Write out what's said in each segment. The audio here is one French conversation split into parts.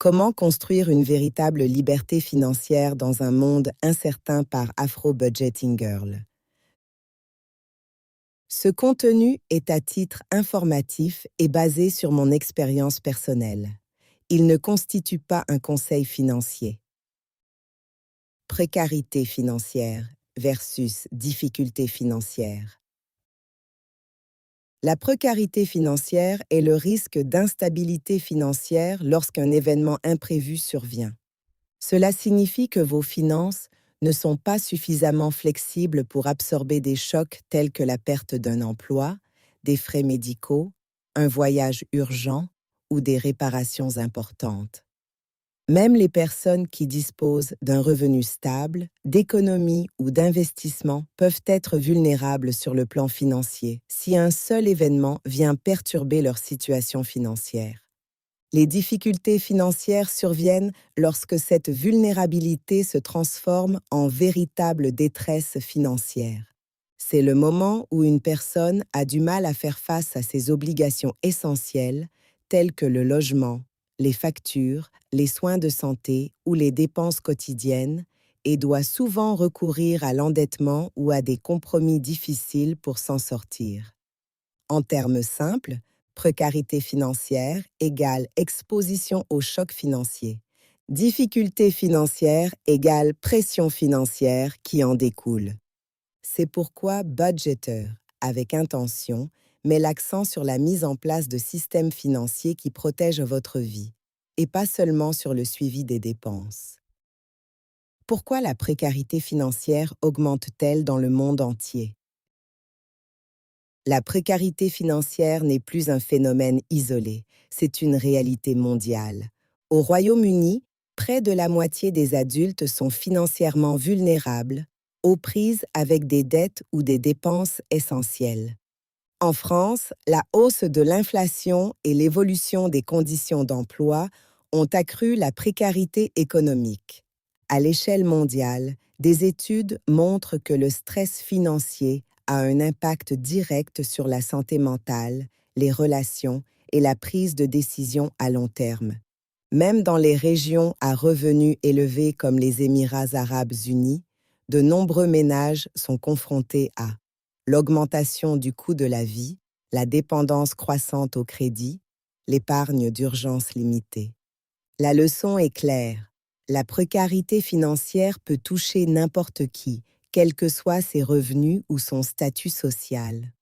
Comment construire une véritable liberté financière dans un monde incertain par Afro Budgeting Girl? Ce contenu est à titre informatif et basé sur mon expérience personnelle. Il ne constitue pas un conseil financier. Précarité financière versus difficulté financière. La précarité financière est le risque d'instabilité financière lorsqu'un événement imprévu survient. Cela signifie que vos finances ne sont pas suffisamment flexibles pour absorber des chocs tels que la perte d'un emploi, des frais médicaux, un voyage urgent ou des réparations importantes. Même les personnes qui disposent d'un revenu stable, d'économie ou d'investissement peuvent être vulnérables sur le plan financier si un seul événement vient perturber leur situation financière. Les difficultés financières surviennent lorsque cette vulnérabilité se transforme en véritable détresse financière. C'est le moment où une personne a du mal à faire face à ses obligations essentielles, telles que le logement, les factures, les soins de santé ou les dépenses quotidiennes, et doit souvent recourir à l'endettement ou à des compromis difficiles pour s'en sortir. En termes simples, précarité financière égale exposition au choc financier. Difficulté financière égale pression financière qui en découle. C'est pourquoi Budgeter, avec intention, met l'accent sur la mise en place de systèmes financiers qui protègent votre vie, et pas seulement sur le suivi des dépenses. Pourquoi la précarité financière augmente-t-elle dans le monde entier? La précarité financière n'est plus un phénomène isolé, c'est une réalité mondiale. Au Royaume-Uni, près de la moitié des adultes sont financièrement vulnérables, aux prises avec des dettes ou des dépenses essentielles. En France, la hausse de l'inflation et l'évolution des conditions d'emploi ont accru la précarité économique. À l'échelle mondiale, des études montrent que le stress financier a un impact direct sur la santé mentale, les relations et la prise de décision à long terme. Même dans les régions à revenus élevés comme les Émirats arabes unis, de nombreux ménages sont confrontés à l'augmentation du coût de la vie, la dépendance croissante au crédit, l'épargne d'urgence limitée. La leçon est claire. La précarité financière peut toucher n'importe qui, quels que soient ses revenus ou son statut social.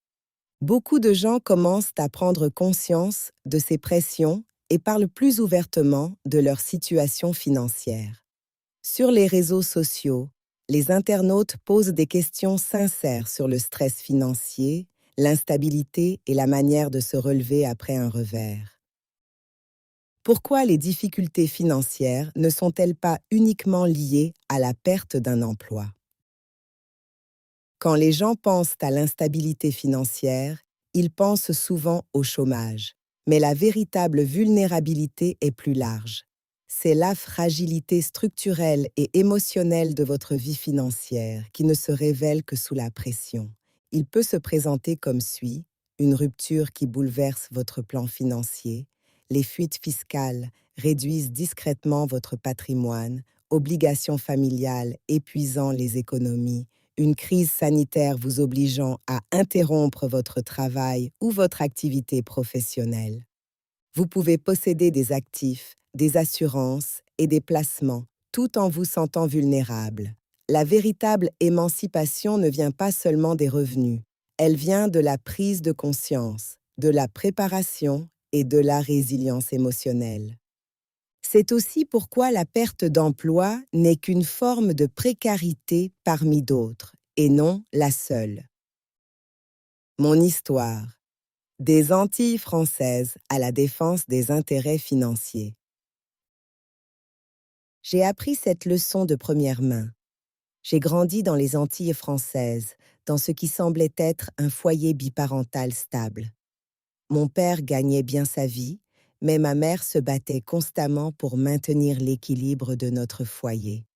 Beaucoup de gens commencent à prendre conscience de ces pressions et parlent plus ouvertement de leur situation financière. Sur les réseaux sociaux, les internautes posent des questions sincères sur le stress financier, l'instabilité et la manière de se relever après un revers. Pourquoi les difficultés financières ne sont-elles pas uniquement liées à la perte d'un emploi? Quand les gens pensent à l'instabilité financière, ils pensent souvent au chômage. Mais la véritable vulnérabilité est plus large. C'est la fragilité structurelle et émotionnelle de votre vie financière qui ne se révèle que sous la pression. Il peut se présenter comme suit: une rupture qui bouleverse votre plan financier, les fuites fiscales réduisent discrètement votre patrimoine, obligations familiales épuisant les économies, une crise sanitaire vous obligeant à interrompre votre travail ou votre activité professionnelle. Vous pouvez posséder des actifs, des assurances et des placements, tout en vous sentant vulnérable. La véritable émancipation ne vient pas seulement des revenus, elle vient de la prise de conscience, de la préparation et de la résilience émotionnelle. C'est aussi pourquoi la perte d'emploi n'est qu'une forme de précarité parmi d'autres, et non la seule. Mon histoire. Des Antilles françaises à la défense des intérêts financiers. J'ai appris cette leçon de première main. J'ai grandi dans les Antilles françaises, dans ce qui semblait être un foyer biparental stable. Mon père gagnait bien sa vie, mais ma mère se battait constamment pour maintenir l'équilibre de notre foyer.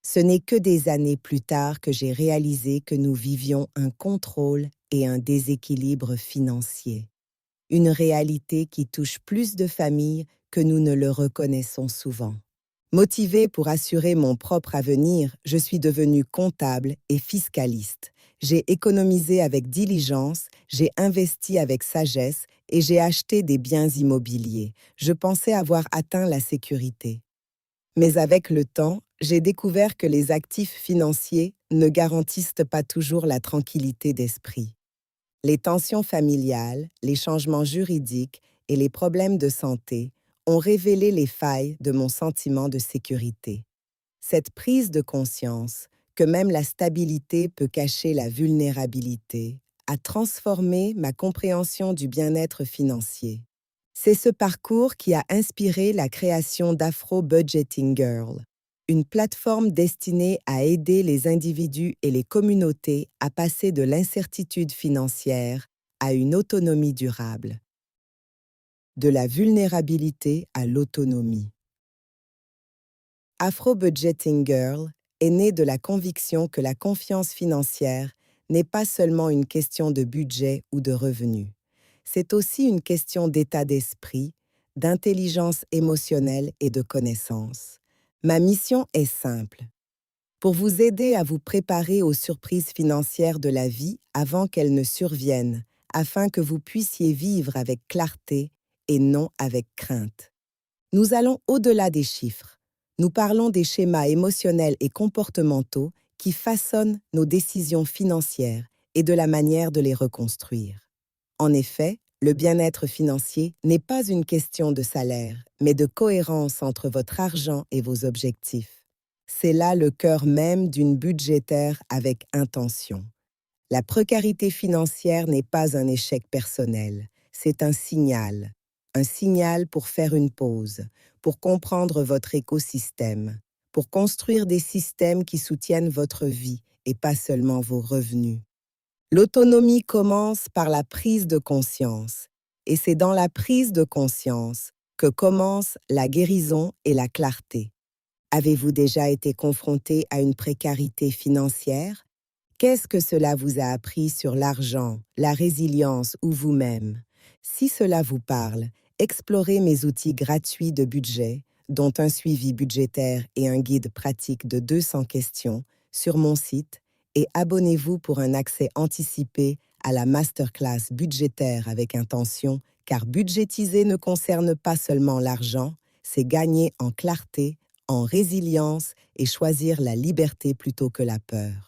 Ce n'est que des années plus tard que j'ai réalisé que nous vivions un contrôle et un déséquilibre financier. Une réalité qui touche plus de familles que nous ne le reconnaissons souvent. Motivée pour assurer mon propre avenir, je suis devenue comptable et fiscaliste. J'ai économisé avec diligence, j'ai investi avec sagesse et j'ai acheté des biens immobiliers. Je pensais avoir atteint la sécurité. Mais avec le temps, j'ai découvert que les actifs financiers ne garantissent pas toujours la tranquillité d'esprit. Les tensions familiales, les changements juridiques et les problèmes de santé ont révélé les failles de mon sentiment de sécurité. Cette prise de conscience que même la stabilité peut cacher la vulnérabilité a transformé ma compréhension du bien-être financier. C'est ce parcours qui a inspiré la création d'Afro Budgeting Girl, une plateforme destinée à aider les individus et les communautés à passer de l'incertitude financière à une autonomie durable. De la vulnérabilité à l'autonomie. Afro Budgeting Girl est née de la conviction que la confiance financière n'est pas seulement une question de budget ou de revenus. C'est aussi une question d'état d'esprit, d'intelligence émotionnelle et de connaissance. Ma mission est simple. Pour vous aider à vous préparer aux surprises financières de la vie avant qu'elles ne surviennent, afin que vous puissiez vivre avec clarté et non avec crainte. Nous allons au-delà des chiffres. Nous parlons des schémas émotionnels et comportementaux qui façonnent nos décisions financières et de la manière de les reconstruire. En effet, le bien-être financier n'est pas une question de salaire, mais de cohérence entre votre argent et vos objectifs. C'est là le cœur même d'une budgétaire avec intention. La précarité financière n'est pas un échec personnel, c'est un signal pour faire une pause, pour comprendre votre écosystème, pour construire des systèmes qui soutiennent votre vie et pas seulement vos revenus. L'autonomie commence par la prise de conscience, et c'est dans la prise de conscience que commence la guérison et la clarté. Avez-vous déjà été confronté à une précarité financière? Qu'est-ce que cela vous a appris sur l'argent, la résilience ou vous-même? Si cela vous parle, explorez mes outils gratuits de budget, dont un suivi budgétaire et un guide pratique de 200 questions, sur mon site et abonnez-vous pour un accès anticipé à la masterclass budgétaire avec intention, car budgétiser ne concerne pas seulement l'argent, c'est gagner en clarté, en résilience et choisir la liberté plutôt que la peur.